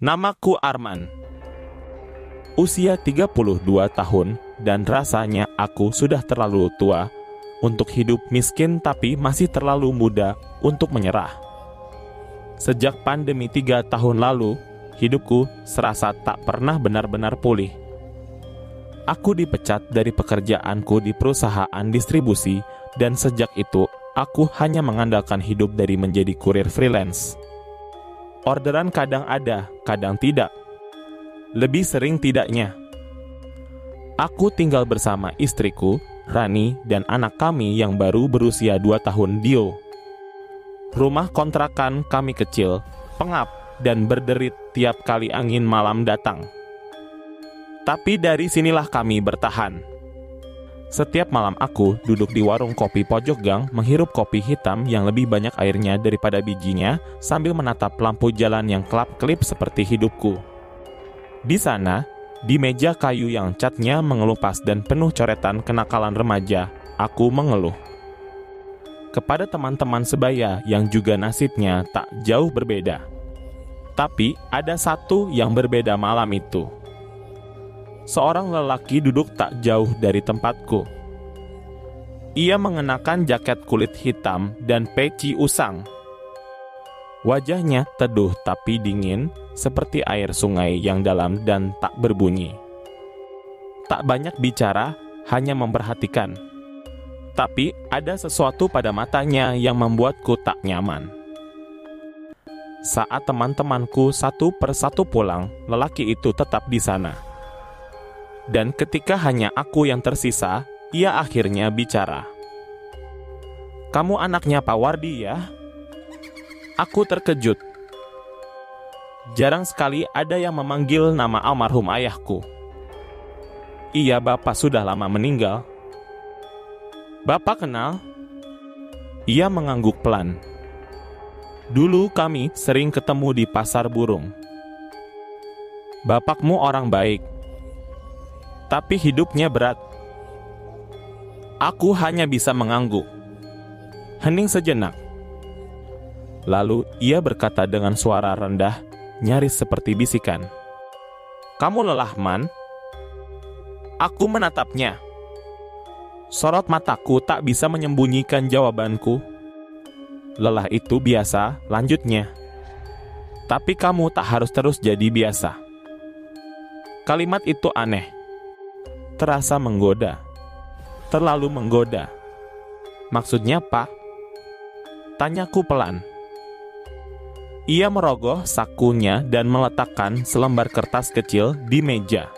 Namaku Arman. Usia 32 tahun dan rasanya aku sudah terlalu tua untuk hidup miskin tapi masih terlalu muda untuk menyerah. Sejak pandemi 3 tahun lalu, hidupku serasa tak pernah benar-benar pulih. Aku dipecat dari pekerjaanku di perusahaan distribusi dan sejak itu aku hanya mengandalkan hidup dari menjadi kurir freelance. Orderan kadang ada, kadang tidak. Lebih sering tidaknya. Aku tinggal bersama istriku, Rani, dan anak kami yang baru berusia 2 tahun, Dio. Rumah kontrakan kami kecil, pengap, dan berderit tiap kali angin malam datang. Tapi dari sinilah kami bertahan. Setiap malam aku duduk di warung kopi pojok gang menghirup kopi hitam yang lebih banyak airnya daripada bijinya sambil menatap lampu jalan yang kelap-kelip seperti hidupku. Di sana, di meja kayu yang catnya mengelupas dan penuh coretan kenakalan remaja, aku mengeluh. Kepada teman-teman sebaya yang juga nasibnya tak jauh berbeda. Tapi ada satu yang berbeda malam itu. Seorang lelaki duduk tak jauh dari tempatku. Ia mengenakan jaket kulit hitam dan peci usang. Wajahnya teduh tapi dingin, seperti air sungai yang dalam dan tak berbunyi. Tak banyak bicara, hanya memperhatikan. Tapi ada sesuatu pada matanya yang membuatku tak nyaman. Saat teman-temanku satu persatu pulang, lelaki itu tetap di sana. Dan ketika hanya aku yang tersisa, ia akhirnya bicara. "Kamu anaknya Pak Wardi ya?" Aku terkejut. Jarang sekali ada yang memanggil nama almarhum ayahku. Iya, bapak sudah lama meninggal. Bapak kenal? Ia mengangguk pelan. Dulu kami sering ketemu di pasar burung. Bapakmu orang baik. Tapi hidupnya berat. Aku hanya bisa mengangguk. Hening sejenak. Lalu ia berkata dengan suara rendah, nyaris seperti bisikan. "Kamu lelah, Man?" Aku menatapnya. Sorot mataku tak bisa menyembunyikan jawabanku. "Lelah itu biasa," lanjutnya. "Tapi kamu tak harus terus jadi biasa." Kalimat itu aneh. Terasa menggoda. Terlalu menggoda. "Maksudnya, Pak?" Tanyaku pelan. Ia merogoh sakunya dan meletakkan selembar kertas kecil di meja.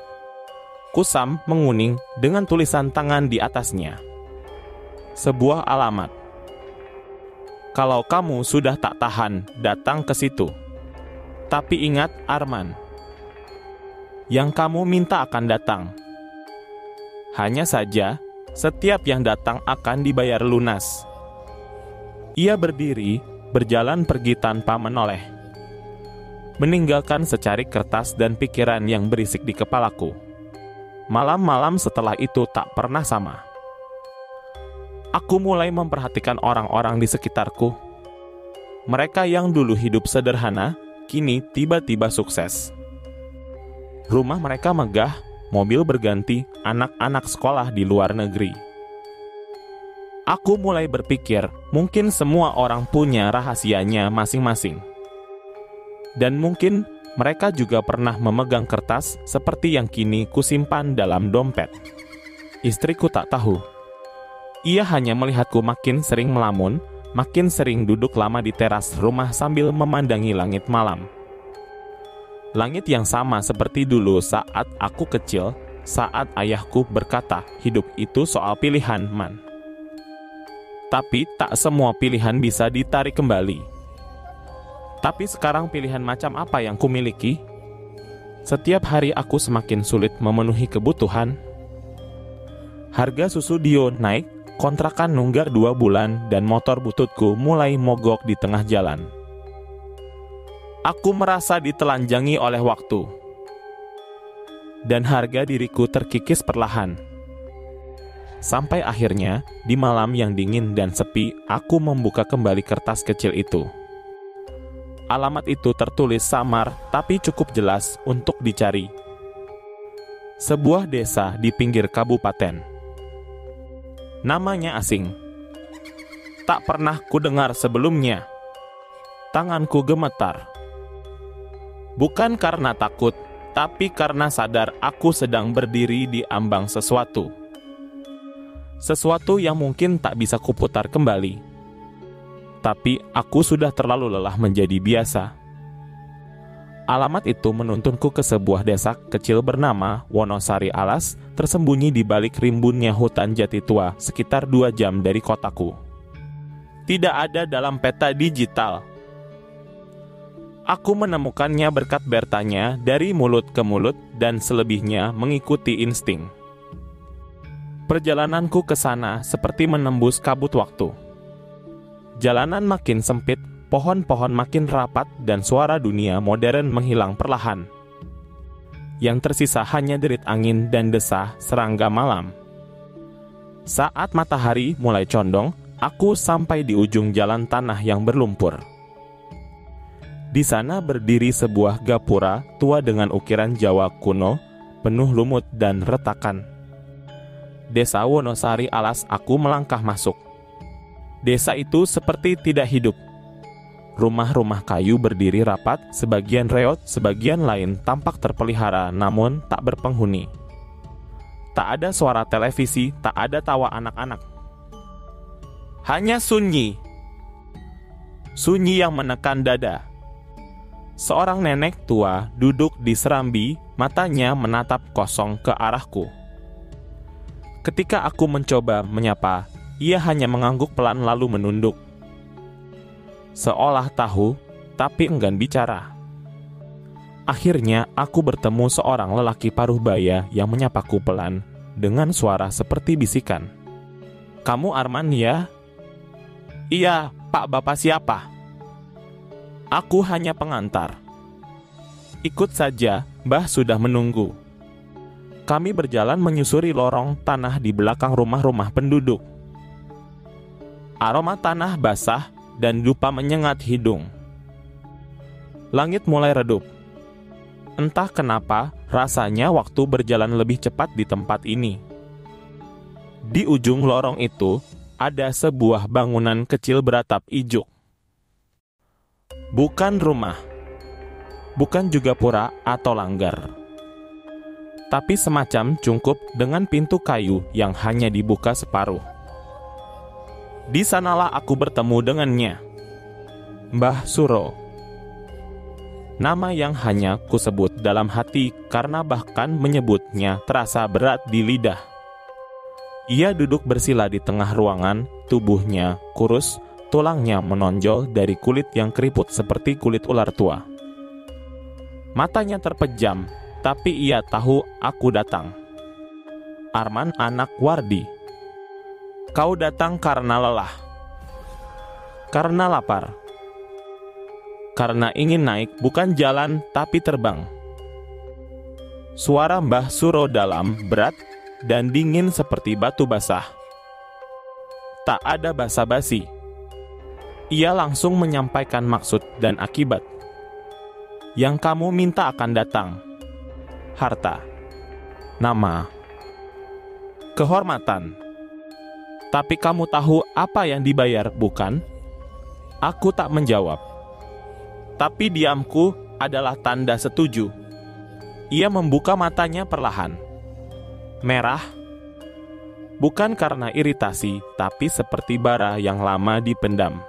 Kusam menguning dengan tulisan tangan di atasnya. Sebuah alamat. "Kalau kamu sudah tak tahan, datang ke situ. Tapi ingat, Arman, yang kamu minta akan datang. Hanya saja, setiap yang datang akan dibayar lunas." Ia berdiri, berjalan pergi tanpa menoleh. Meninggalkan secarik kertas dan pikiran yang berisik di kepalaku. Malam-malam setelah itu tak pernah sama. Aku mulai memperhatikan orang-orang di sekitarku. Mereka yang dulu hidup sederhana, kini tiba-tiba sukses. Rumah mereka megah, mobil berganti, anak-anak sekolah di luar negeri. Aku mulai berpikir, mungkin semua orang punya rahasianya masing-masing. Dan mungkin mereka juga pernah memegang kertas seperti yang kini kusimpan dalam dompet. Istriku tak tahu. Ia hanya melihatku makin sering melamun, makin sering duduk lama di teras rumah sambil memandangi langit malam. Langit yang sama seperti dulu saat aku kecil, saat ayahku berkata, hidup itu soal pilihan, Man. Tapi tak semua pilihan bisa ditarik kembali. Tapi sekarang pilihan macam apa yang kumiliki? Setiap hari aku semakin sulit memenuhi kebutuhan. Harga susu Dio naik, kontrakan nunggak 2 bulan, dan motor bututku mulai mogok di tengah jalan. Aku merasa ditelanjangi oleh waktu. Dan harga diriku terkikis perlahan. Sampai akhirnya, di malam yang dingin dan sepi, aku membuka kembali kertas kecil itu. alamat itu tertulis samar tapi cukup jelas untuk dicari. Sebuah desa di pinggir kabupaten. Namanya asing. Tak pernah kudengar sebelumnya. Tanganku gemetar. Bukan karena takut, tapi karena sadar aku sedang berdiri di ambang sesuatu. Sesuatu yang mungkin tak bisa kuputar kembali. Tapi aku sudah terlalu lelah menjadi biasa. Alamat itu menuntunku ke sebuah desa kecil bernama Wonosari Alas, tersembunyi di balik rimbunnya hutan jati tua sekitar 2 jam dari kotaku. Tidak ada dalam peta digital. Aku menemukannya berkat bertanya dari mulut ke mulut dan selebihnya mengikuti insting. Perjalananku ke sana seperti menembus kabut waktu. Jalanan makin sempit, pohon-pohon makin rapat, dan suara dunia modern menghilang perlahan. Yang tersisa hanya derit angin dan desah serangga malam. Saat matahari mulai condong, aku sampai di ujung jalan tanah yang berlumpur. Di sana berdiri sebuah gapura tua dengan ukiran Jawa kuno, penuh lumut dan retakan. Desa Wonosari Alas. Aku melangkah masuk. Desa itu seperti tidak hidup. Rumah-rumah kayu berdiri rapat, sebagian reot, sebagian lain tampak terpelihara namun tak berpenghuni. Tak ada suara televisi, tak ada tawa anak-anak. Hanya sunyi. Sunyi yang menekan dada. Seorang nenek tua duduk di serambi, matanya menatap kosong ke arahku. Ketika aku mencoba menyapa, ia hanya mengangguk pelan lalu menunduk. Seolah tahu, tapi enggan bicara. Akhirnya aku bertemu seorang lelaki paruh baya yang menyapaku pelan dengan suara seperti bisikan. "Kamu Arman ya?" "Iya, Pak, Bapak siapa?" "Aku hanya pengantar." "Ikut saja, Mbah sudah menunggu." Kami berjalan menyusuri lorong tanah di belakang rumah-rumah penduduk. Aroma tanah basah dan dupa menyengat hidung. Langit mulai redup. Entah kenapa, rasanya waktu berjalan lebih cepat di tempat ini. Di ujung lorong itu, ada sebuah bangunan kecil beratap ijuk. Bukan rumah. Bukan juga pura atau langgar. Tapi semacam cungkup dengan pintu kayu yang hanya dibuka separuh. Di sanalah aku bertemu dengannya. Mbah Suro. Nama yang hanya kusebut dalam hati karena bahkan menyebutnya terasa berat di lidah. Ia duduk bersila di tengah ruangan, tubuhnya kurus, tulangnya menonjol dari kulit yang keriput seperti kulit ular tua. Matanya terpejam, tapi ia tahu aku datang. "Arman anak Wardi. Kau datang karena lelah, karena lapar, karena ingin naik bukan jalan tapi terbang." Suara Mbah Suro dalam, berat, dan dingin seperti batu basah. Tak ada basa-basi. Ia langsung menyampaikan maksud dan akibat. "Yang kamu minta akan datang. Harta, nama, kehormatan. Tapi kamu tahu apa yang dibayar, bukan?" Aku tak menjawab. Tapi diamku adalah tanda setuju. Ia membuka matanya perlahan. Merah. Bukan karena iritasi, tapi seperti bara yang lama dipendam.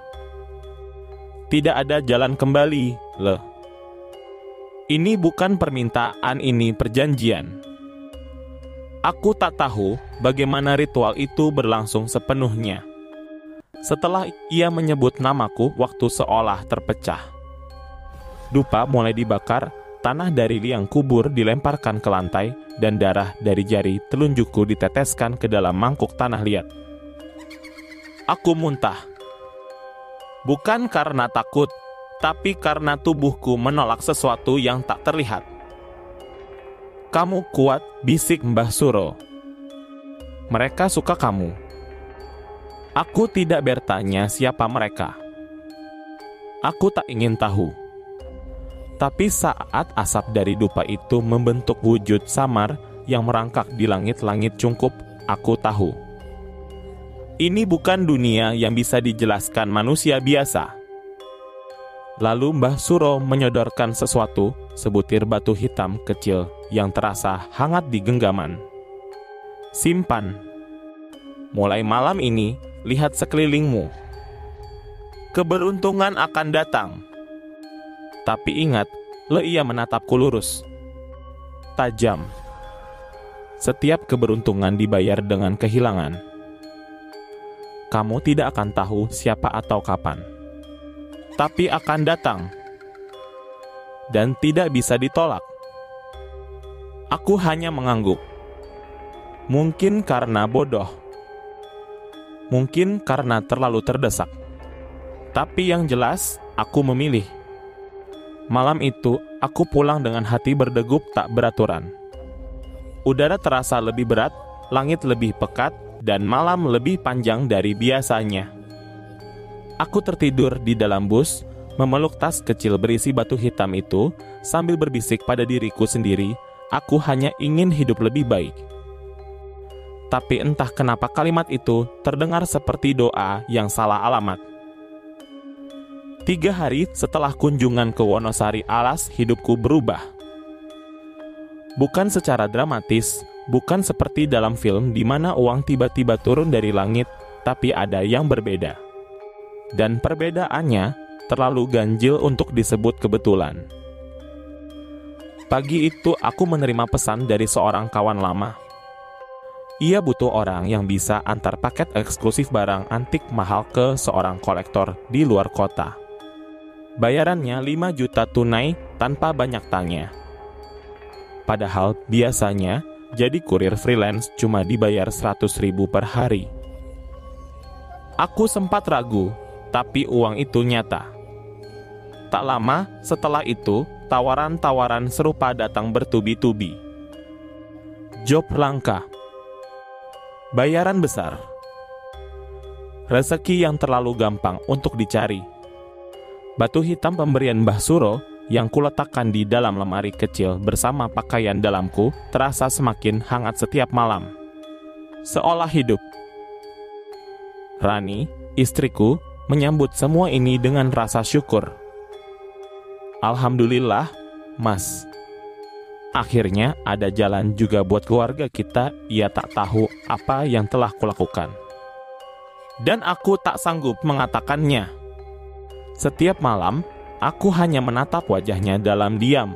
Tidak ada jalan kembali, Le. Ini bukan permintaan, ini perjanjian. Aku tak tahu bagaimana ritual itu berlangsung sepenuhnya. Setelah ia menyebut namaku, waktu seolah terpecah. Dupa mulai dibakar, tanah dari liang kubur dilemparkan ke lantai, dan darah dari jari telunjukku diteteskan ke dalam mangkuk tanah liat. Aku muntah. Bukan karena takut, tapi karena tubuhku menolak sesuatu yang tak terlihat. "Kamu kuat," bisik Mbah Suro. "Mereka suka kamu." Aku tidak bertanya siapa mereka. Aku tak ingin tahu. Tapi saat asap dari dupa itu membentuk wujud samar yang merangkak di langit-langit cungkup, aku tahu. Ini bukan dunia yang bisa dijelaskan manusia biasa. Lalu Mbah Suro menyodorkan sesuatu, sebutir batu hitam kecil yang terasa hangat di genggaman. Simpan. Mulai malam ini, lihat sekelilingmu. Keberuntungan akan datang. Tapi ingat, ia menatapku lurus. Tajam. Setiap keberuntungan dibayar dengan kehilangan. Kamu tidak akan tahu siapa atau kapan. Tapi akan datang. Dan tidak bisa ditolak. Aku hanya mengangguk. Mungkin karena bodoh. Mungkin karena terlalu terdesak. Tapi yang jelas, aku memilih. Malam itu, aku pulang dengan hati berdegup tak beraturan. Udara terasa lebih berat, langit lebih pekat, dan malam lebih panjang dari biasanya. Aku tertidur di dalam bus, memeluk tas kecil berisi batu hitam itu, sambil berbisik pada diriku sendiri, aku hanya ingin hidup lebih baik. Tapi entah kenapa kalimat itu terdengar seperti doa yang salah alamat. 3 hari setelah kunjungan ke Wonosari Alas, hidupku berubah. Bukan secara dramatis, bukan seperti dalam film di mana uang tiba-tiba turun dari langit, tapi ada yang berbeda. Dan perbedaannya terlalu ganjil untuk disebut kebetulan. Pagi itu aku menerima pesan dari seorang kawan lama. Ia butuh orang yang bisa antar paket eksklusif barang antik mahal ke seorang kolektor di luar kota. Bayarannya 5 juta tunai tanpa banyak tanya. Padahal biasanya jadi kurir freelance cuma dibayar 100.000 per hari. Aku sempat ragu, tapi uang itu nyata. Tak lama setelah itu, tawaran-tawaran serupa datang bertubi-tubi. Job langka. Bayaran besar. Rezeki yang terlalu gampang untuk dicari. Batu hitam pemberian Mbah Suro yang kuletakkan di dalam lemari kecil bersama pakaian dalamku terasa semakin hangat setiap malam. Seolah hidup. Rani, istriku, menyambut semua ini dengan rasa syukur. Alhamdulillah, Mas. Akhirnya ada jalan juga buat keluarga kita. Ia tak tahu apa yang telah kulakukan. Dan aku tak sanggup mengatakannya. Setiap malam, aku hanya menatap wajahnya dalam diam.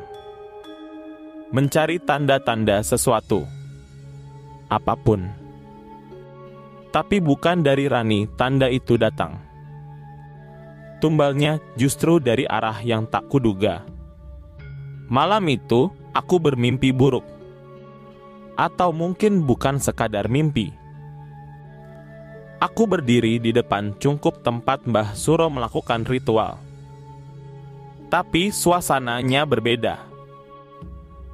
Mencari tanda-tanda sesuatu. Apapun. Tapi bukan dari Rani tanda itu datang. Tumbalnya justru dari arah yang tak kuduga. Malam itu, aku bermimpi buruk. Atau mungkin bukan sekadar mimpi. Aku berdiri di depan cungkup tempat Mbah Suro melakukan ritual. Tapi suasananya berbeda.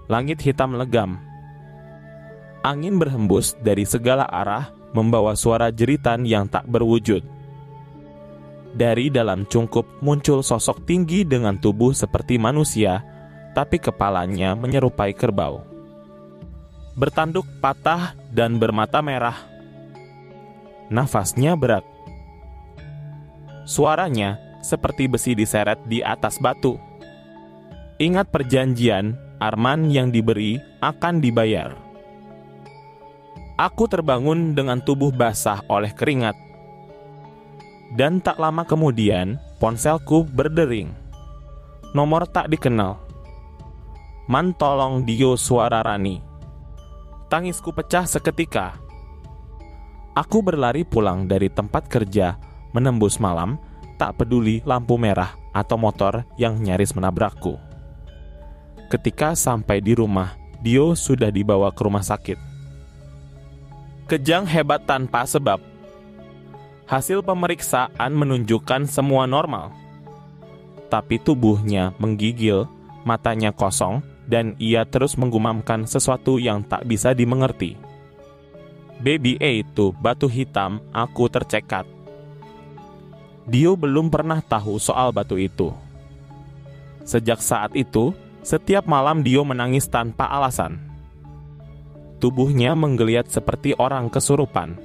Langit hitam legam. Angin berhembus dari segala arah membawa suara jeritan yang tak berwujud. Dari dalam cungkup muncul sosok tinggi dengan tubuh seperti manusia, tapi kepalanya menyerupai kerbau. Bertanduk patah dan bermata merah. Nafasnya berat. Suaranya seperti besi diseret di atas batu. Ingat perjanjian, arman yang diberi akan dibayar. Aku terbangun dengan tubuh basah oleh keringat. Dan tak lama kemudian, ponselku berdering. Nomor tak dikenal. Man tolong Dio, suara Rani. Tangisku pecah seketika. Aku berlari pulang dari tempat kerja, menembus malam, tak peduli lampu merah atau motor yang nyaris menabrakku. Ketika sampai di rumah, Dio sudah dibawa ke rumah sakit. Kejang hebat tanpa sebab. Hasil pemeriksaan menunjukkan semua normal. Tapi tubuhnya menggigil, matanya kosong, dan ia terus menggumamkan sesuatu yang tak bisa dimengerti. Baby A itu batu hitam, aku tercekat. Dio belum pernah tahu soal batu itu. Sejak saat itu, setiap malam Dio menangis tanpa alasan. Tubuhnya menggeliat seperti orang kesurupan.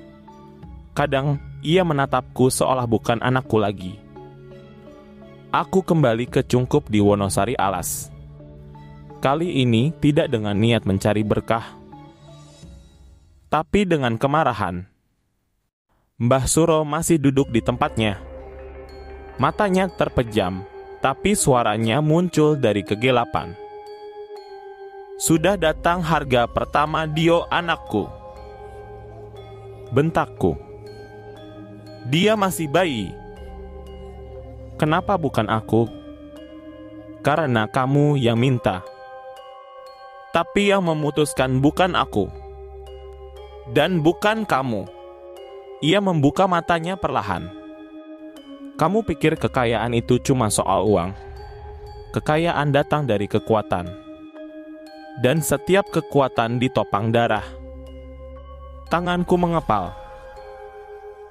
Kadang ia menatapku seolah bukan anakku lagi. Aku kembali ke Cungkup di Wonosari Alas. Kali ini tidak dengan niat mencari berkah, tapi dengan kemarahan. Mbah Suro masih duduk di tempatnya. Matanya terpejam, tapi suaranya muncul dari kegelapan. "Sudah datang harga pertama Dio anakku," bentakku. "Dia masih bayi. Kenapa bukan aku?" "Karena kamu yang minta. Tapi yang memutuskan bukan aku. Dan bukan kamu." Ia membuka matanya perlahan. "Kamu pikir kekayaan itu cuma soal uang? Kekayaan datang dari kekuatan. Dan setiap kekuatan ditopang darah." Tanganku mengepal,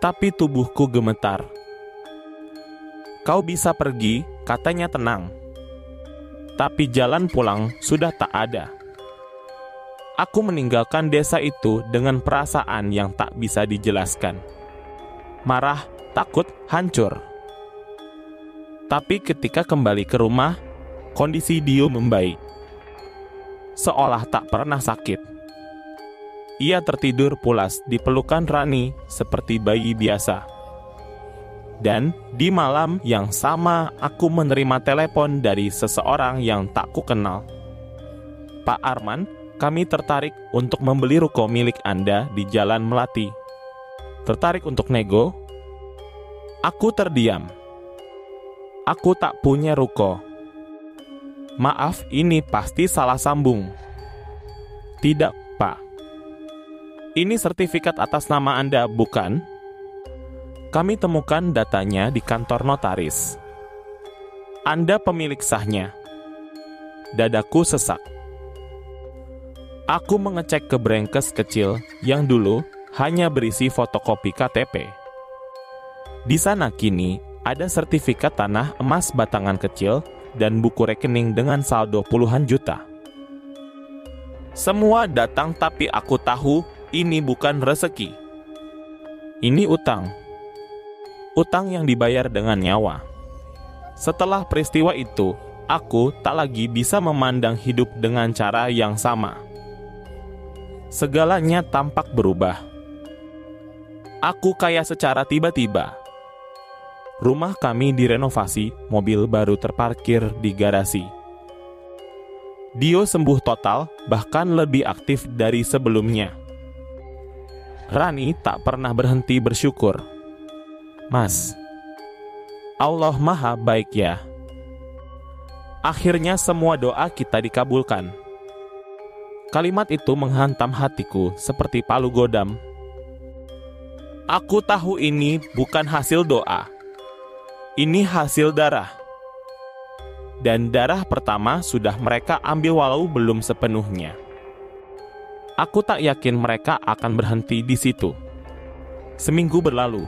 tapi tubuhku gemetar. "Kau bisa pergi," katanya tenang. Tapi jalan pulang sudah tak ada. Aku meninggalkan desa itu dengan perasaan yang tak bisa dijelaskan. Marah, takut, hancur. Tapi ketika kembali ke rumah, kondisi Dio membaik. Seolah tak pernah sakit. Ia tertidur pulas di pelukan Rani seperti bayi biasa. Dan di malam yang sama aku menerima telepon dari seseorang yang tak kukenal. "Pak Arman, kami tertarik untuk membeli ruko milik Anda di Jalan Melati." "Tertarik untuk nego?" Aku terdiam. "Aku tak punya ruko." "Maaf, ini pasti salah sambung." "Tidak, Pak. Ini sertifikat atas nama Anda, bukan?" "Kami temukan datanya di kantor notaris." "Anda pemilik sahnya." Dadaku sesak. Aku mengecek ke brengkes kecil yang dulu hanya berisi fotokopi KTP. Di sana kini ada sertifikat tanah emas batangan kecil dan buku rekening dengan saldo puluhan juta. Semua datang, tapi aku tahu ini bukan rezeki. Ini utang. Utang yang dibayar dengan nyawa. Setelah peristiwa itu, aku tak lagi bisa memandang hidup dengan cara yang sama. Segalanya tampak berubah. Aku kaya secara tiba-tiba. Rumah kami direnovasi, mobil baru terparkir di garasi. Dio sembuh total, bahkan lebih aktif dari sebelumnya. Rani tak pernah berhenti bersyukur. "Mas, Allah Maha Baik ya." Akhirnya semua doa kita dikabulkan. Kalimat itu menghantam hatiku seperti palu godam. Aku tahu ini bukan hasil doa. Ini hasil darah. Dan darah pertama sudah mereka ambil walau belum sepenuhnya. Aku tak yakin mereka akan berhenti di situ. Seminggu berlalu.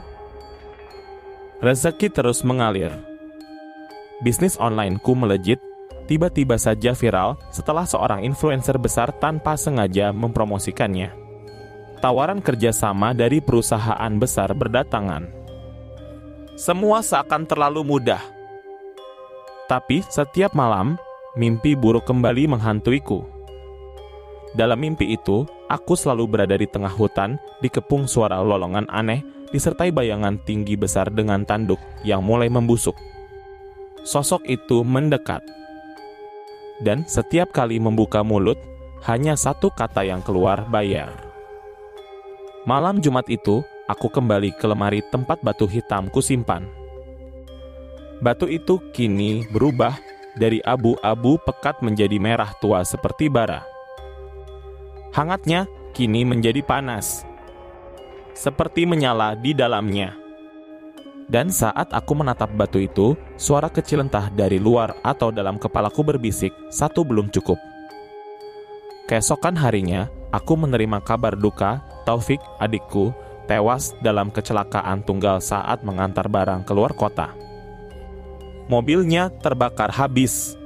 Rezeki terus mengalir. Bisnis onlineku melejit, tiba-tiba saja viral setelah seorang influencer besar tanpa sengaja mempromosikannya. Tawaran kerjasama dari perusahaan besar berdatangan. Semua seakan terlalu mudah. Tapi setiap malam, mimpi buruk kembali menghantuiku. Dalam mimpi itu, aku selalu berada di tengah hutan, dikepung suara lolongan aneh, disertai bayangan tinggi besar dengan tanduk yang mulai membusuk. Sosok itu mendekat. Dan setiap kali membuka mulut, hanya satu kata yang keluar, "Bayar." Malam Jumat itu, aku kembali ke lemari tempat batu hitam kusimpan. Batu itu kini berubah dari abu-abu pekat menjadi merah tua seperti bara. Hangatnya kini menjadi panas, seperti menyala di dalamnya. Dan saat aku menatap batu itu, suara kecil entah dari luar atau dalam kepalaku berbisik, "Satu belum cukup." Keesokan harinya, aku menerima kabar duka Taufik, adikku, tewas dalam kecelakaan tunggal saat mengantar barang keluar kota. Mobilnya terbakar habis,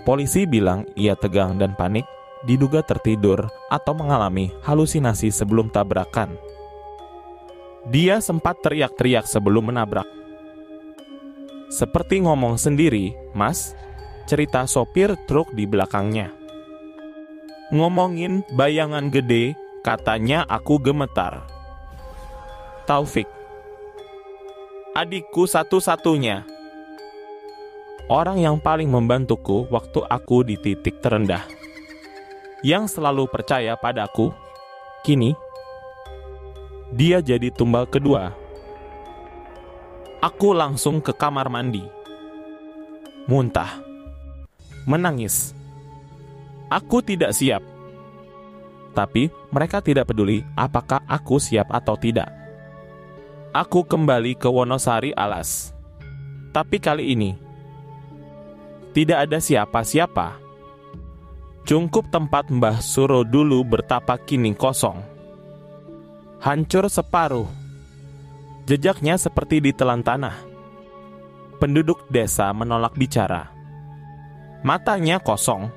Polisi bilang ia tegang dan panik, diduga tertidur atau mengalami halusinasi sebelum tabrakan. Dia sempat teriak-teriak sebelum menabrak. Seperti ngomong sendiri, "Mas," cerita sopir truk di belakangnya. "Ngomongin bayangan gede, katanya aku gemetar." Taufik, adikku satu-satunya. Orang yang paling membantuku waktu aku di titik terendah. Yang selalu percaya padaku. Kini, dia jadi tumbal kedua. Aku langsung ke kamar mandi. Muntah. Menangis. Aku tidak siap. Tapi mereka tidak peduli apakah aku siap atau tidak. Aku kembali ke Wonosari Alas. Tapi kali ini, tidak ada siapa-siapa. Cungkup tempat Mbah Suro dulu bertapa kini kosong. Hancur separuh. Jejaknya seperti ditelan tanah. Penduduk desa menolak bicara. Matanya kosong.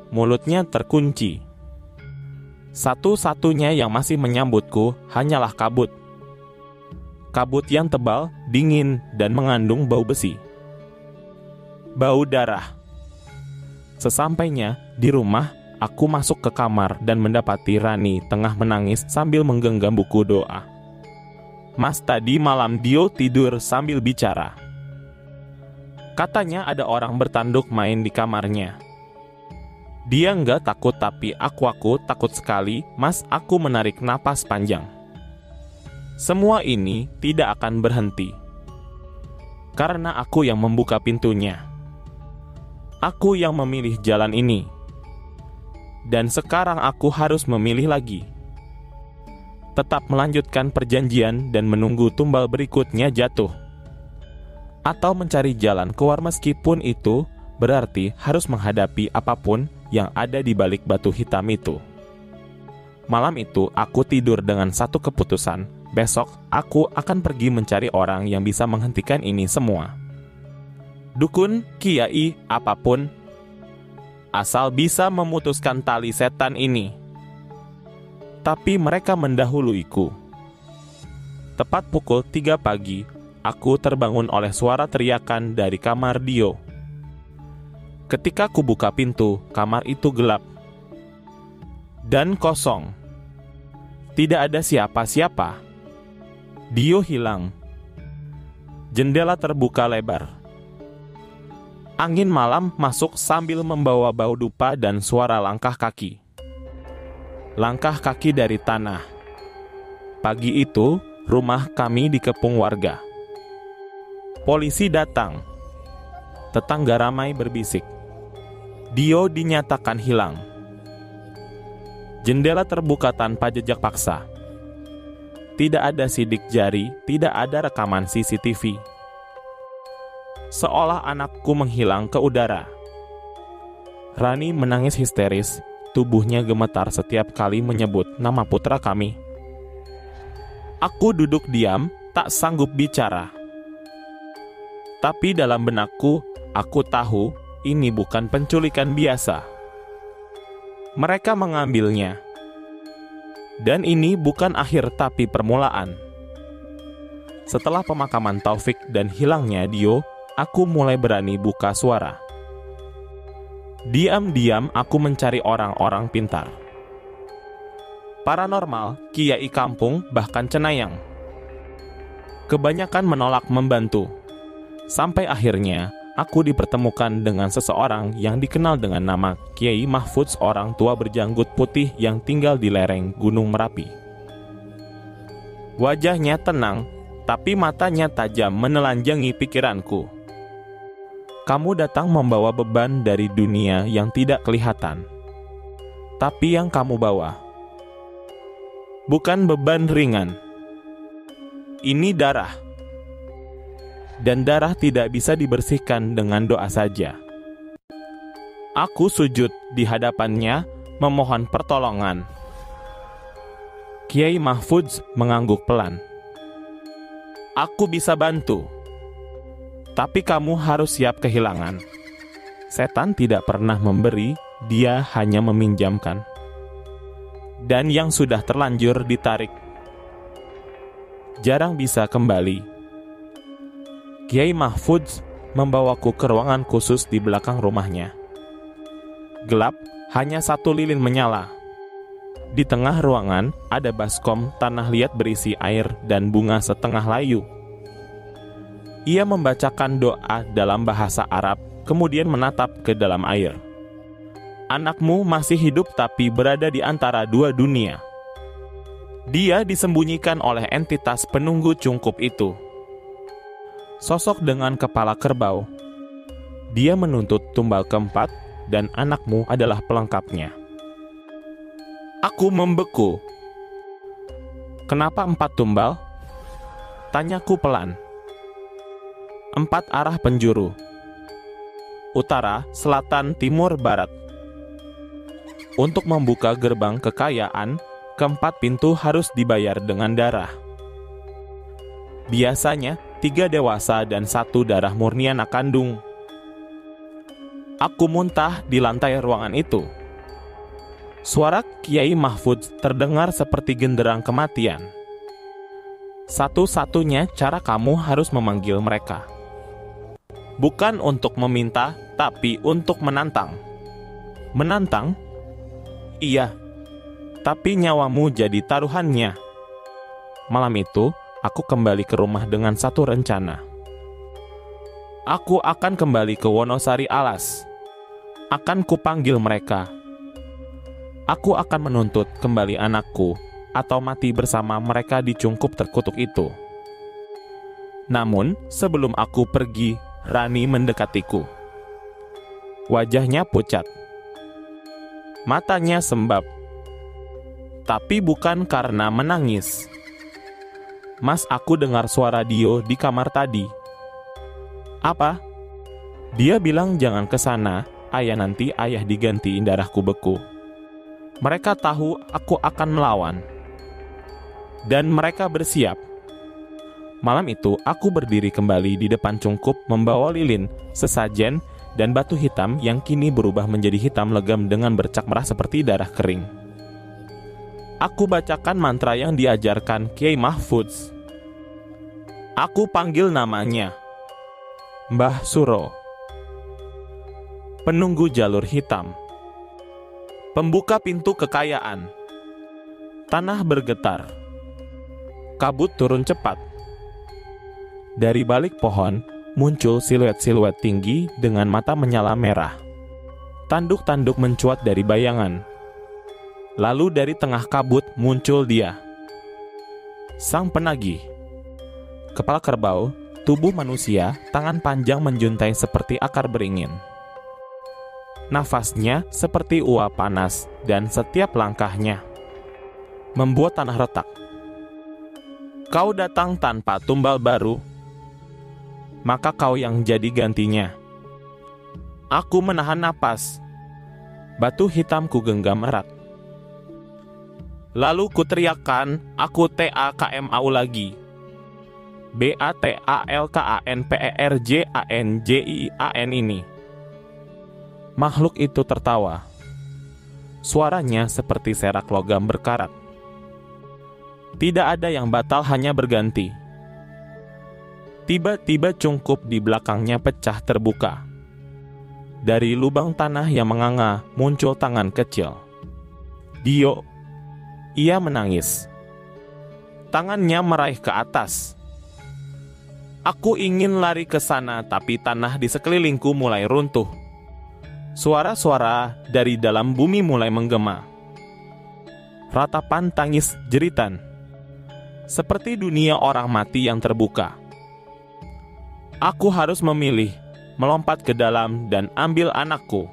Mulutnya terkunci. Satu-satunya yang masih menyambutku hanyalah kabut. Kabut yang tebal, dingin, dan mengandung bau besi. Bau darah. Sesampainya di rumah, aku masuk ke kamar dan mendapati Rani tengah menangis sambil menggenggam buku doa. "Mas, tadi malam Dio tidur sambil bicara. Katanya ada orang bertanduk main di kamarnya. Dia nggak takut tapi aku takut sekali, Mas." Aku menarik napas panjang. Semua ini tidak akan berhenti. Karena aku yang membuka pintunya. Aku yang memilih jalan ini. Dan sekarang aku harus memilih lagi. Tetap melanjutkan perjanjian dan menunggu tumbal berikutnya jatuh. Atau mencari jalan keluar meskipun itu berarti harus menghadapi apapun yang ada di balik batu hitam itu. Malam itu aku tidur dengan satu keputusan. Besok aku akan pergi mencari orang yang bisa menghentikan ini semua. Dukun, kiai, apapun. Asal bisa memutuskan tali setan ini. Tapi mereka mendahuluiku. Tepat pukul 3 pagi, aku terbangun oleh suara teriakan dari kamar Dio. Ketika ku buka pintu, kamar itu gelap. Dan kosong. Tidak ada siapa-siapa. Dio hilang. Jendela terbuka lebar. Angin malam masuk sambil membawa bau dupa dan suara langkah kaki. Langkah kaki dari tanah. Pagi itu, rumah kami dikepung warga. Polisi datang. Tetangga ramai berbisik. Dio dinyatakan hilang. Jendela terbuka tanpa jejak paksa. Tidak ada sidik jari, tidak ada rekaman CCTV. Seolah anakku menghilang ke udara. Rani menangis histeris, tubuhnya gemetar setiap kali menyebut nama putra kami. Aku duduk diam, tak sanggup bicara. Tapi dalam benakku, aku tahu ini bukan penculikan biasa. Mereka mengambilnya. Dan ini bukan akhir tapi permulaan. Setelah pemakaman Taufik dan hilangnya Dio, aku mulai berani buka suara. Diam-diam aku mencari orang-orang pintar. Paranormal, kiai kampung, bahkan cenayang. Kebanyakan menolak membantu. Sampai akhirnya, aku dipertemukan dengan seseorang yang dikenal dengan nama Kiai Mahfudz, orang tua berjanggut putih yang tinggal di lereng Gunung Merapi. Wajahnya tenang, tapi matanya tajam menelanjangi pikiranku. Kamu datang membawa beban dari dunia yang tidak kelihatan. Tapi yang kamu bawa bukan beban ringan. Ini darah. Dan darah tidak bisa dibersihkan dengan doa saja. Aku sujud di hadapannya, memohon pertolongan. Kiai Mahfudz mengangguk pelan. Aku bisa bantu, tapi kamu harus siap kehilangan. Setan tidak pernah memberi, dia hanya meminjamkan. Dan yang sudah terlanjur ditarik, jarang bisa kembali. Kiai Mahfudz membawaku ke ruangan khusus di belakang rumahnya. Gelap, hanya satu lilin menyala. Di tengah ruangan ada baskom tanah liat berisi air dan bunga setengah layu. Ia membacakan doa dalam bahasa Arab, kemudian menatap ke dalam air. Anakmu masih hidup tapi berada di antara dua dunia. Dia disembunyikan oleh entitas penunggu cungkup itu. Sosok dengan kepala kerbau. Dia menuntut tumbal keempat dan anakmu adalah pelengkapnya. Aku membeku. Kenapa 4 tumbal? Tanyaku pelan. 4 arah penjuru. Utara, selatan, timur, barat. Untuk membuka gerbang kekayaan, keempat pintu harus dibayar dengan darah. Biasanya 3 dewasa dan 1 darah murni anak kandung. Aku muntah di lantai ruangan itu. Suara Kiai Mahfudz terdengar seperti genderang kematian. Satu-satunya cara kamu harus memanggil mereka. Bukan untuk meminta, tapi untuk menantang. Menantang? Iya, tapi nyawamu jadi taruhannya. Malam itu, aku kembali ke rumah dengan satu rencana. Aku akan kembali ke Wonosari Alas. Akan kupanggil mereka. Aku akan menuntut kembali anakku, atau mati bersama mereka di cungkup terkutuk itu. Namun, sebelum aku pergi, Rani mendekatiku. Wajahnya pucat. Matanya sembab. Tapi bukan karena menangis. Mas, aku dengar suara Dio di kamar tadi. Apa? Dia bilang jangan ke sana, ayah nanti ayah diganti darahku beku. Mereka tahu aku akan melawan. Dan mereka bersiap. Malam itu, aku berdiri kembali di depan cungkup membawa lilin, sesajen, dan batu hitam yang kini berubah menjadi hitam legam dengan bercak merah seperti darah kering. Aku bacakan mantra yang diajarkan Kiai Mahfudz. Aku panggil namanya. Mbah Suro. Penunggu jalur hitam. Pembuka pintu kekayaan. Tanah bergetar. Kabut turun cepat. Dari balik pohon, muncul siluet-siluet tinggi dengan mata menyala merah. Tanduk-tanduk mencuat dari bayangan. Lalu dari tengah kabut muncul dia. Sang penagih. Kepala kerbau, tubuh manusia, tangan panjang menjuntai seperti akar beringin. Nafasnya seperti uap panas dan setiap langkahnya membuat tanah retak. Kau datang tanpa tumbal baru, maka kau yang jadi gantinya. Aku menahan napas. Batu hitam ku genggam erat. Lalu ku teriakkan, aku TAKMAU lagi. BATALKANPERJANJIAN ini. Makhluk itu tertawa. Suaranya seperti serak logam berkarat. Tidak ada yang batal, hanya berganti. Tiba-tiba cungkup di belakangnya pecah terbuka. Dari lubang tanah yang menganga muncul tangan kecil. Dio. Ia menangis. Tangannya meraih ke atas. Aku ingin lari ke sana, tapi tanah di sekelilingku mulai runtuh. Suara-suara dari dalam bumi mulai menggema. Ratapan tangis jeritan. Seperti dunia orang mati yang terbuka. Aku harus memilih, melompat ke dalam dan ambil anakku.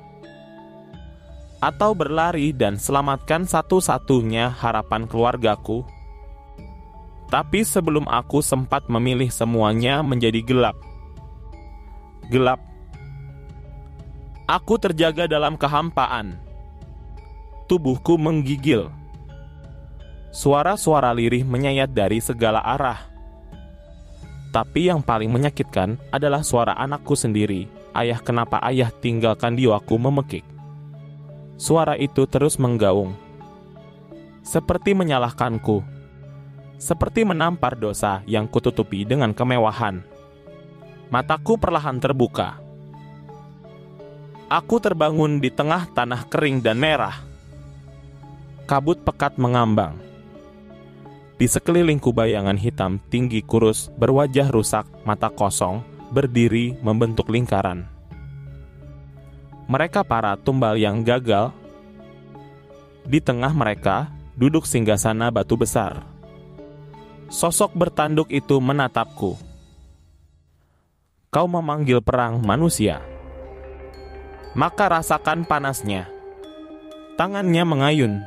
Atau berlari dan selamatkan satu-satunya harapan keluargaku. Tapi sebelum aku sempat memilih, semuanya menjadi gelap. Gelap. Aku terjaga dalam kehampaan. Tubuhku menggigil. Suara-suara lirih menyayat dari segala arah. Tapi yang paling menyakitkan adalah suara anakku sendiri ayah, kenapa ayah tinggalkan Dio?" Aku memekik. Suara itu terus menggaung, seperti menyalahkanku, seperti menampar dosa yang kututupi dengan kemewahan. Mataku perlahan terbuka. Aku terbangun di tengah tanah kering dan merah. Kabut pekat mengambang. Di sekelilingku bayangan hitam tinggi kurus berwajah rusak, mata kosong, berdiri membentuk lingkaran. Mereka para tumbal yang gagal. Di tengah mereka duduk singgasana batu besar. Sosok bertanduk itu menatapku. "Kau memanggil perang manusia, maka rasakan panasnya." Tangannya mengayun.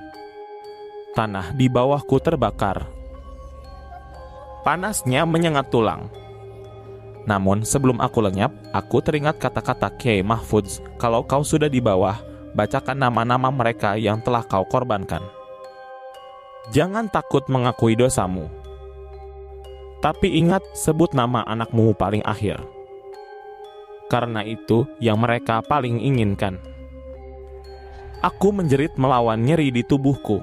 Tanah di bawahku terbakar. Panasnya menyengat tulang. Namun sebelum aku lenyap, aku teringat kata-kata Kiai Mahfudz, "Kalau kau sudah di bawah, bacakan nama-nama mereka yang telah kau korbankan. Jangan takut mengakui dosamu. Tapi ingat, sebut nama anakmu paling akhir. Karena itu yang mereka paling inginkan." Aku menjerit melawan nyeri di tubuhku.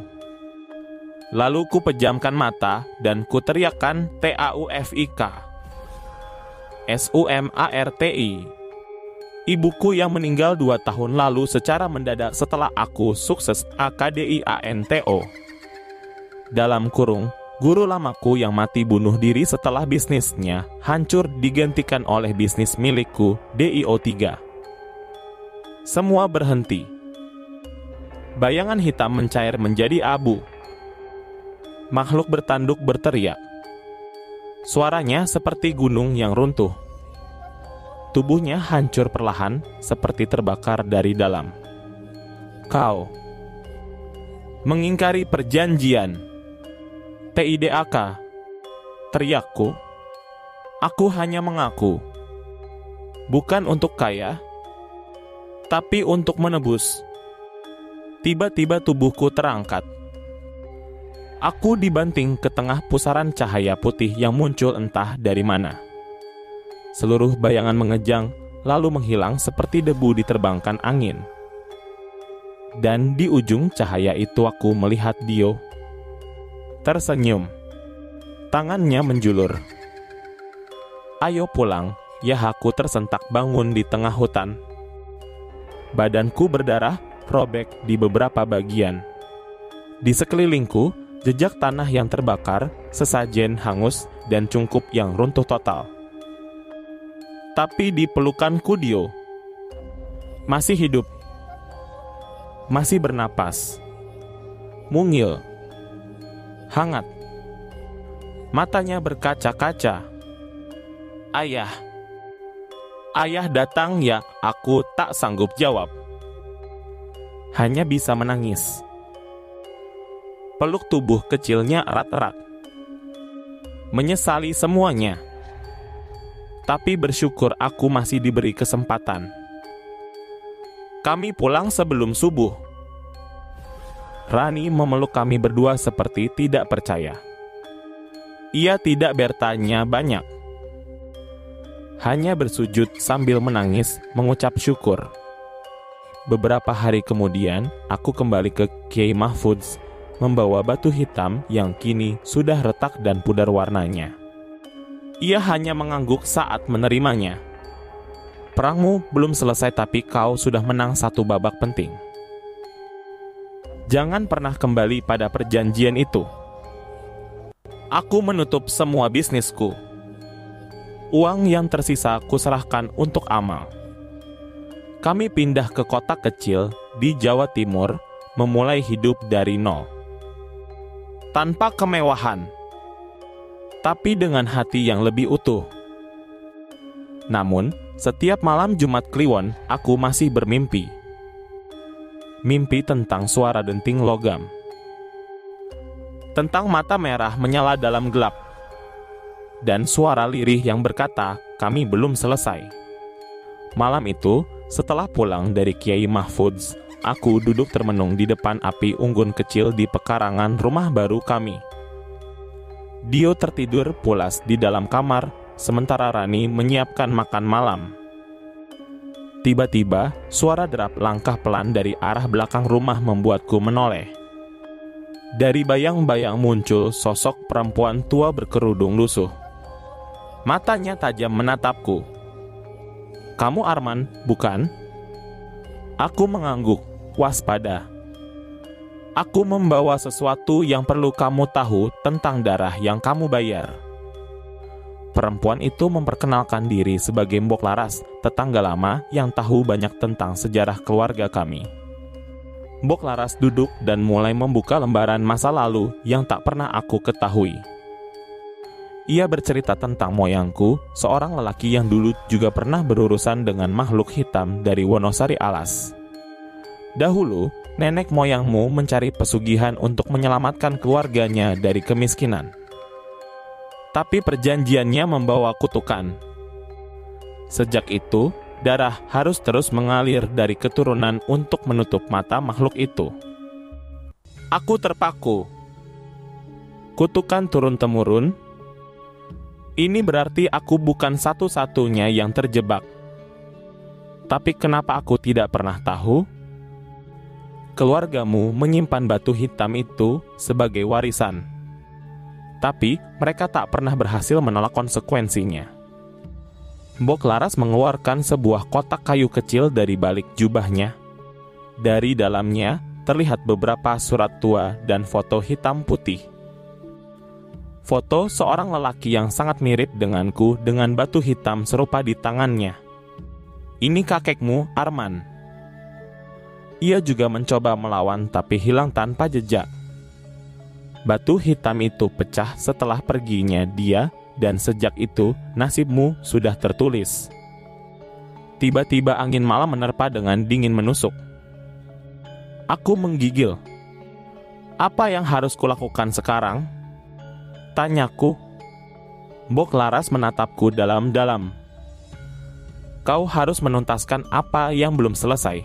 Lalu ku pejamkan mata dan ku teriakkan TAUFIK. SUMARTI. Ibuku yang meninggal 2 tahun lalu secara mendadak setelah aku sukses AKDIANTO. Dalam kurung, guru lamaku yang mati bunuh diri setelah bisnisnya hancur digantikan oleh bisnis milikku DIO3. Semua berhenti. Bayangan hitam mencair menjadi abu. Makhluk bertanduk berteriak. Suaranya seperti gunung yang runtuh. Tubuhnya hancur perlahan, seperti terbakar dari dalam. "Kau mengingkari perjanjian. TIDAK," teriakku. "Aku hanya mengaku. Bukan untuk kaya, tapi untuk menebus." Tiba-tiba tubuhku terangkat. Aku dibanting ke tengah pusaran cahaya putih yang muncul entah dari mana. Seluruh bayangan mengejang, lalu menghilang seperti debu diterbangkan angin. Dan di ujung cahaya itu aku melihat Dio. Tersenyum. Tangannya menjulur. "Ayo pulang." Ya, aku tersentak bangun di tengah hutan. Badanku berdarah, robek di beberapa bagian. Di sekelilingku, jejak tanah yang terbakar, sesajen hangus, dan cungkup yang runtuh total. Tapi di pelukanku Dio masih hidup, masih bernapas, mungil, hangat. Matanya berkaca-kaca. "Ayah, ayah datang ya?" Aku tak sanggup jawab. Hanya bisa menangis. Peluk tubuh kecilnya erat-erat. Menyesali semuanya. Tapi bersyukur aku masih diberi kesempatan. Kami pulang sebelum subuh. Rani memeluk kami berdua seperti tidak percaya. Ia tidak bertanya banyak. Hanya bersujud sambil menangis, mengucap syukur. Beberapa hari kemudian, aku kembali ke Kiai Mahfudz, membawa batu hitam yang kini sudah retak dan pudar warnanya. Ia hanya mengangguk saat menerimanya. "Perangmu belum selesai, tapi kau sudah menang satu babak penting. Jangan pernah kembali pada perjanjian itu." Aku menutup semua bisnisku. Uang yang tersisa kuserahkan untuk amal. Kami pindah ke kota kecil di Jawa Timur, memulai hidup dari nol. Tanpa kemewahan, tapi dengan hati yang lebih utuh. Namun, setiap malam Jumat Kliwon, aku masih bermimpi. Mimpi tentang suara denting logam. Tentang mata merah menyala dalam gelap. Dan suara lirih yang berkata, "Kami belum selesai." Malam itu, setelah pulang dari Kiai Mahfudz, aku duduk termenung di depan api unggun kecil di pekarangan rumah baru kami. Dio tertidur pulas di dalam kamar, sementara Rani menyiapkan makan malam. Tiba-tiba, suara derap langkah pelan dari arah belakang rumah membuatku menoleh. Dari bayang-bayang muncul sosok perempuan tua berkerudung lusuh. Matanya tajam menatapku. "Kamu Arman, bukan?" Aku mengangguk, waspada. "Aku membawa sesuatu yang perlu kamu tahu tentang darah yang kamu bayar." Perempuan itu memperkenalkan diri sebagai Mbok Laras, tetangga lama yang tahu banyak tentang sejarah keluarga kami. Mbok Laras duduk dan mulai membuka lembaran masa lalu yang tak pernah aku ketahui. Ia bercerita tentang moyangku, seorang lelaki yang dulu juga pernah berurusan dengan makhluk hitam dari Wonosari Alas. Dahulu, nenek moyangmu mencari pesugihan untuk menyelamatkan keluarganya dari kemiskinan. Tapi perjanjiannya membawa kutukan. Sejak itu, darah harus terus mengalir dari keturunan untuk menutup mata makhluk itu. Aku terpaku. Kutukan turun-temurun. Ini berarti aku bukan satu-satunya yang terjebak. Tapi kenapa aku tidak pernah tahu? Keluargamu menyimpan batu hitam itu sebagai warisan. Tapi mereka tak pernah berhasil menolak konsekuensinya. Mbok Laras mengeluarkan sebuah kotak kayu kecil dari balik jubahnya. Dari dalamnya terlihat beberapa surat tua dan foto hitam putih. Foto seorang lelaki yang sangat mirip denganku dengan batu hitam serupa di tangannya. "Ini kakekmu, Arman." Ia juga mencoba melawan tapi hilang tanpa jejak. Batu hitam itu pecah setelah perginya dia, dan sejak itu nasibmu sudah tertulis. Tiba-tiba angin malam menerpa dengan dingin menusuk. Aku menggigil. "Apa yang harus kulakukan sekarang?" tanyaku. Mbok Laras menatapku dalam-dalam. "Kau harus menuntaskan apa yang belum selesai.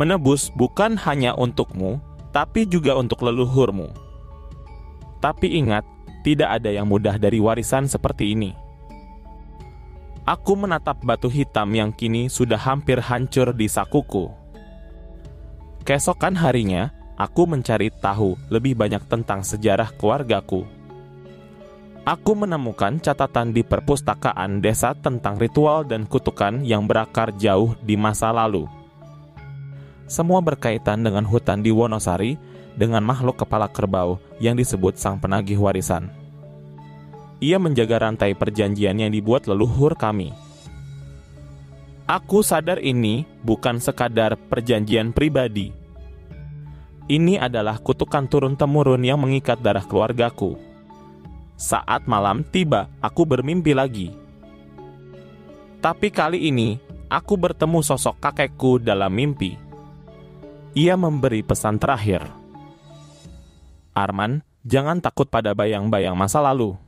Menebus bukan hanya untukmu, tapi juga untuk leluhurmu. Tapi ingat, tidak ada yang mudah dari warisan seperti ini." Aku menatap batu hitam yang kini sudah hampir hancur di sakuku. Keesokan harinya, aku mencari tahu lebih banyak tentang sejarah keluargaku. Aku menemukan catatan di perpustakaan desa tentang ritual dan kutukan yang berakar jauh di masa lalu. Semua berkaitan dengan hutan di Wonosari, dengan makhluk kepala kerbau yang disebut sang penagih warisan. Ia menjaga rantai perjanjian yang dibuat leluhur kami. Aku sadar ini bukan sekadar perjanjian pribadi. Ini adalah kutukan turun-temurun yang mengikat darah keluargaku. Saat malam tiba, aku bermimpi lagi. Tapi kali ini, aku bertemu sosok kakekku dalam mimpi. Ia memberi pesan terakhir. "Arman, jangan takut pada bayang-bayang masa lalu.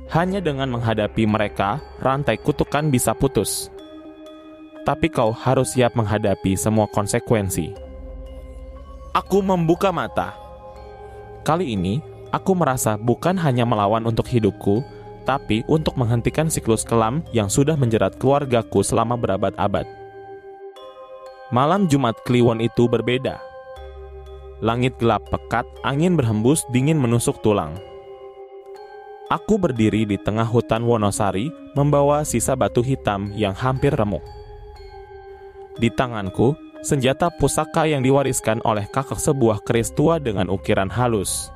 Hanya dengan menghadapi mereka, rantai kutukan bisa putus. Tapi kau harus siap menghadapi semua konsekuensi." Aku membuka mata. Kali ini, aku merasa bukan hanya melawan untuk hidupku, tapi untuk menghentikan siklus kelam yang sudah menjerat keluargaku selama berabad-abad. Malam Jumat Kliwon itu berbeda. Langit gelap pekat, angin berhembus dingin menusuk tulang. Aku berdiri di tengah hutan Wonosari, membawa sisa batu hitam yang hampir remuk. Di tanganku, senjata pusaka yang diwariskan oleh kakek sebuah keris tua dengan ukiran halus.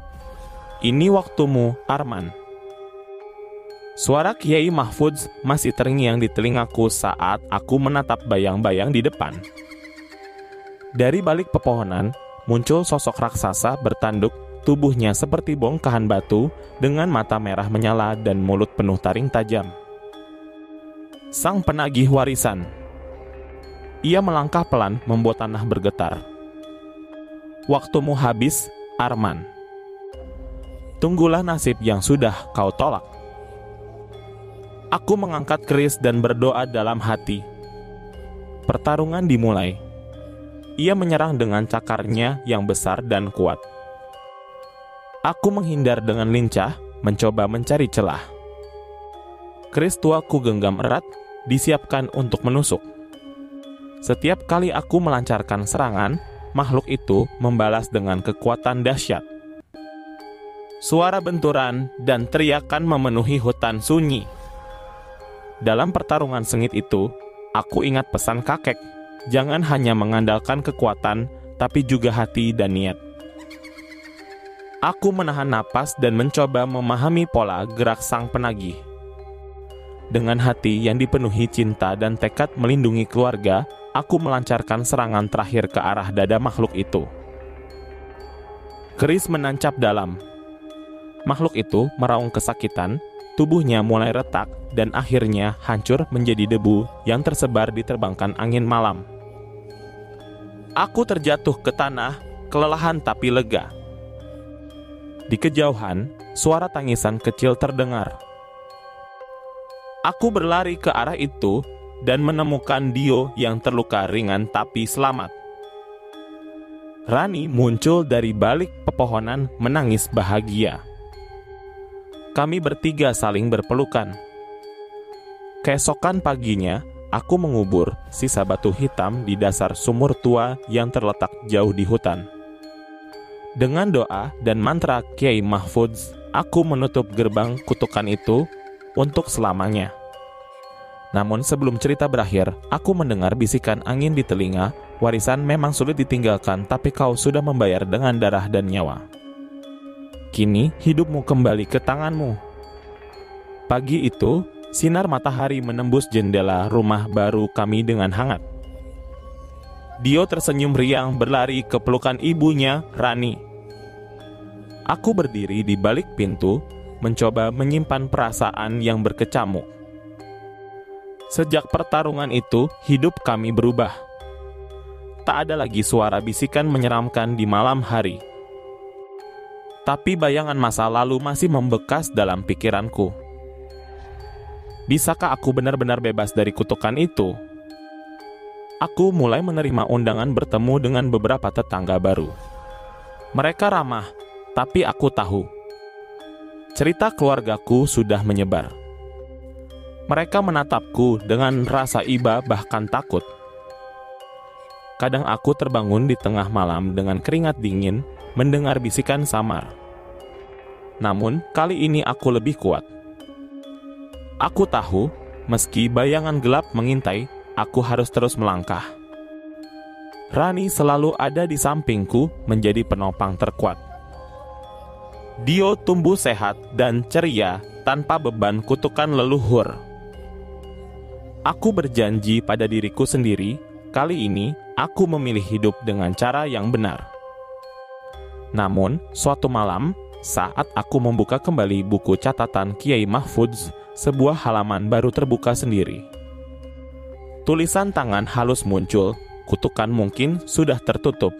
"Ini waktumu, Arman." Suara Kiai Mahfudz masih terngiang di telingaku saat aku menatap bayang-bayang di depan. Dari balik pepohonan, muncul sosok raksasa bertanduk, tubuhnya seperti bongkahan batu dengan mata merah menyala dan mulut penuh taring tajam. Sang penagih warisan. Ia melangkah pelan membuat tanah bergetar. "Waktumu habis, Arman. Tunggulah nasib yang sudah kau tolak." Aku mengangkat keris dan berdoa dalam hati. Pertarungan dimulai. Ia menyerang dengan cakarnya yang besar dan kuat. Aku menghindar dengan lincah, mencoba mencari celah. Keris tuaku genggam erat, disiapkan untuk menusuk. Setiap kali aku melancarkan serangan, makhluk itu membalas dengan kekuatan dahsyat. Suara benturan dan teriakan memenuhi hutan sunyi. Dalam pertarungan sengit itu, aku ingat pesan kakek, jangan hanya mengandalkan kekuatan, tapi juga hati dan niat. Aku menahan napas dan mencoba memahami pola gerak sang penagih. Dengan hati yang dipenuhi cinta dan tekad melindungi keluarga, aku melancarkan serangan terakhir ke arah dada makhluk itu. Keris menancap dalam. Makhluk itu meraung kesakitan, tubuhnya mulai retak, dan akhirnya hancur menjadi debu yang tersebar diterbangkan angin malam. Aku terjatuh ke tanah, kelelahan tapi lega. Di kejauhan, suara tangisan kecil terdengar. Aku berlari ke arah itu dan menemukan Dio yang terluka ringan tapi selamat. Rani muncul dari balik pepohonan menangis bahagia. Kami bertiga saling berpelukan. Keesokan paginya, aku mengubur sisa batu hitam di dasar sumur tua yang terletak jauh di hutan. Dengan doa dan mantra Kiai Mahfudz, aku menutup gerbang kutukan itu untuk selamanya. Namun sebelum cerita berakhir, aku mendengar bisikan angin di telinga, warisan memang sulit ditinggalkan, tapi kau sudah membayar dengan darah dan nyawa. Kini hidupmu kembali ke tanganmu. Pagi itu, sinar matahari menembus jendela rumah baru kami dengan hangat. Dio tersenyum riang berlari ke pelukan ibunya, Rani. Aku berdiri di balik pintu, mencoba menyimpan perasaan yang berkecamuk. Sejak pertarungan itu, hidup kami berubah. Tak ada lagi suara bisikan menyeramkan di malam hari. Tapi bayangan masa lalu masih membekas dalam pikiranku. Bisakah aku benar-benar bebas dari kutukan itu? Aku mulai menerima undangan bertemu dengan beberapa tetangga baru. Mereka ramah, tapi aku tahu cerita keluargaku sudah menyebar. Mereka menatapku dengan rasa iba bahkan takut. Kadang aku terbangun di tengah malam dengan keringat dingin, mendengar bisikan samar. Namun, kali ini aku lebih kuat. Aku tahu, meski bayangan gelap mengintai, aku harus terus melangkah. Rani selalu ada di sampingku menjadi penopang terkuat. Dio tumbuh sehat dan ceria tanpa beban kutukan leluhur. Aku berjanji pada diriku sendiri, kali ini aku memilih hidup dengan cara yang benar. Namun, suatu malam, saat aku membuka kembali buku catatan Kiai Mahfudz, sebuah halaman baru terbuka sendiri. Tulisan tangan halus muncul, kutukan mungkin sudah tertutup,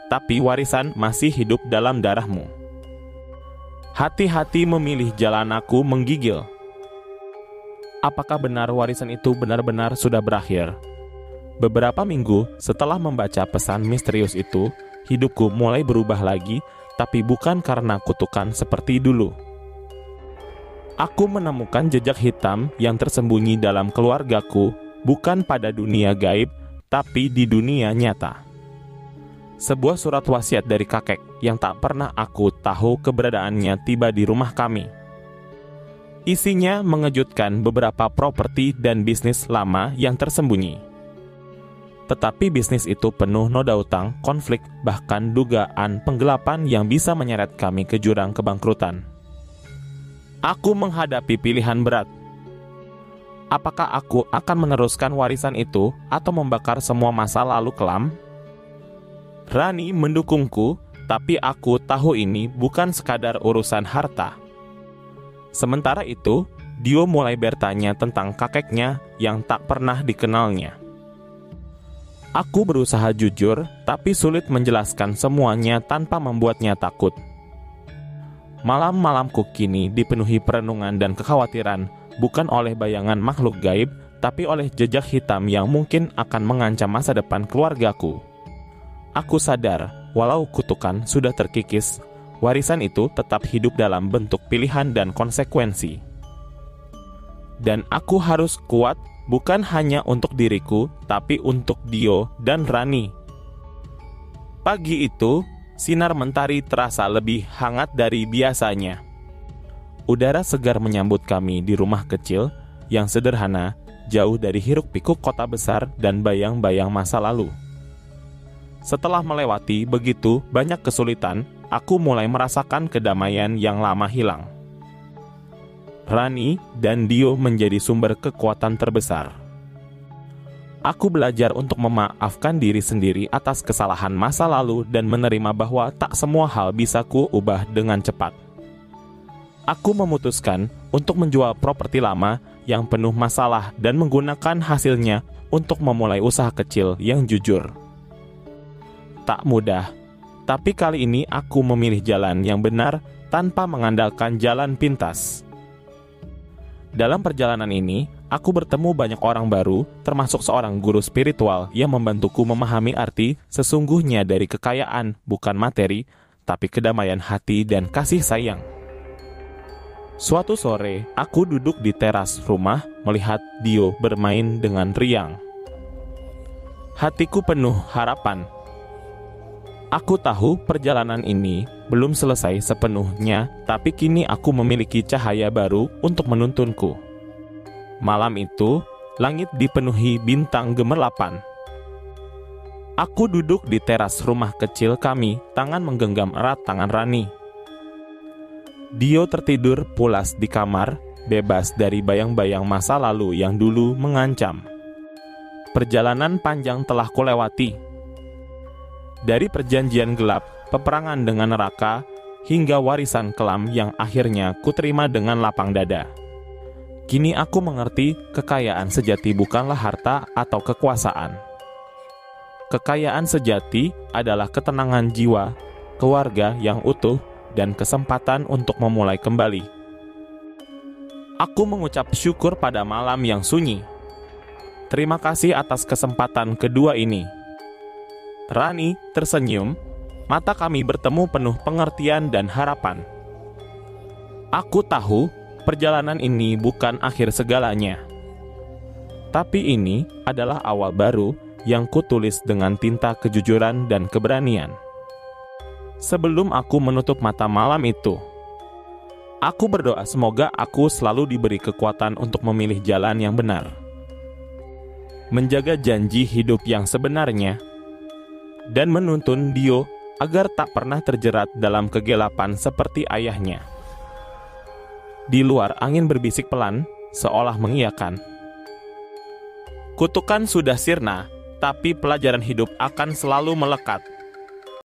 tapi warisan masih hidup dalam darahmu. Hati-hati memilih jalan aku menggigil. Apakah benar warisan itu benar-benar sudah berakhir? Beberapa minggu setelah membaca pesan misterius itu, hidupku mulai berubah lagi, tapi bukan karena kutukan seperti dulu. Aku menemukan jejak hitam yang tersembunyi dalam keluargaku, bukan pada dunia gaib, tapi di dunia nyata. Sebuah surat wasiat dari kakek yang tak pernah aku tahu keberadaannya tiba di rumah kami. Isinya mengejutkan beberapa properti dan bisnis lama yang tersembunyi. Tetapi bisnis itu penuh noda utang, konflik, bahkan dugaan penggelapan yang bisa menyeret kami ke jurang kebangkrutan. Aku menghadapi pilihan berat. Apakah aku akan meneruskan warisan itu atau membakar semua masa lalu kelam? Rani mendukungku, tapi aku tahu ini bukan sekadar urusan harta. Sementara itu, Dio mulai bertanya tentang kakeknya yang tak pernah dikenalnya. Aku berusaha jujur, tapi sulit menjelaskan semuanya tanpa membuatnya takut. Malam-malamku kini dipenuhi perenungan dan kekhawatiran, bukan oleh bayangan makhluk gaib, tapi oleh jejak hitam yang mungkin akan mengancam masa depan keluargaku. Aku sadar, walau kutukan sudah terkikis, warisan itu tetap hidup dalam bentuk pilihan dan konsekuensi. Dan aku harus kuat, bukan hanya untuk diriku, tapi untuk Dio dan Rani. Pagi itu, sinar mentari terasa lebih hangat dari biasanya. Udara segar menyambut kami di rumah kecil yang sederhana, jauh dari hiruk-pikuk kota besar dan bayang-bayang masa lalu. Setelah melewati begitu banyak kesulitan, aku mulai merasakan kedamaian yang lama hilang. Rani dan Dio menjadi sumber kekuatan terbesar. Aku belajar untuk memaafkan diri sendiri atas kesalahan masa lalu dan menerima bahwa tak semua hal bisa ku ubah dengan cepat. Aku memutuskan untuk menjual properti lama yang penuh masalah dan menggunakan hasilnya untuk memulai usaha kecil yang jujur. Tak mudah, tapi kali ini aku memilih jalan yang benar tanpa mengandalkan jalan pintas. Dalam perjalanan ini, aku bertemu banyak orang baru, termasuk seorang guru spiritual yang membantuku memahami arti sesungguhnya dari kekayaan, bukan materi, tapi kedamaian hati dan kasih sayang. Suatu sore, aku duduk di teras rumah melihat Dio bermain dengan riang. Hatiku penuh harapan. Aku tahu perjalanan ini belum selesai sepenuhnya, tapi kini aku memiliki cahaya baru untuk menuntunku. Malam itu, langit dipenuhi bintang gemerlapan. Aku duduk di teras rumah kecil kami, tangan menggenggam erat tangan Rani. Dio tertidur pulas di kamar, bebas dari bayang-bayang masa lalu yang dulu mengancam. Perjalanan panjang telah kulewati. Dari perjanjian gelap, peperangan dengan neraka, hingga warisan kelam yang akhirnya kuterima dengan lapang dada. Kini aku mengerti kekayaan sejati bukanlah harta atau kekuasaan. Kekayaan sejati adalah ketenangan jiwa, keluarga yang utuh, dan kesempatan untuk memulai kembali. Aku mengucap syukur pada malam yang sunyi. Terima kasih atas kesempatan kedua ini. Rani tersenyum, mata kami bertemu penuh pengertian dan harapan. Aku tahu perjalanan ini bukan akhir segalanya. Tapi ini adalah awal baru yang kutulis dengan tinta kejujuran dan keberanian. Sebelum aku menutup mata malam itu, aku berdoa semoga aku selalu diberi kekuatan untuk memilih jalan yang benar. Menjaga janji hidup yang sebenarnya, dan menuntun Dio agar tak pernah terjerat dalam kegelapan seperti ayahnya. Di luar angin berbisik pelan, seolah mengiyakan. Kutukan sudah sirna, tapi pelajaran hidup akan selalu melekat.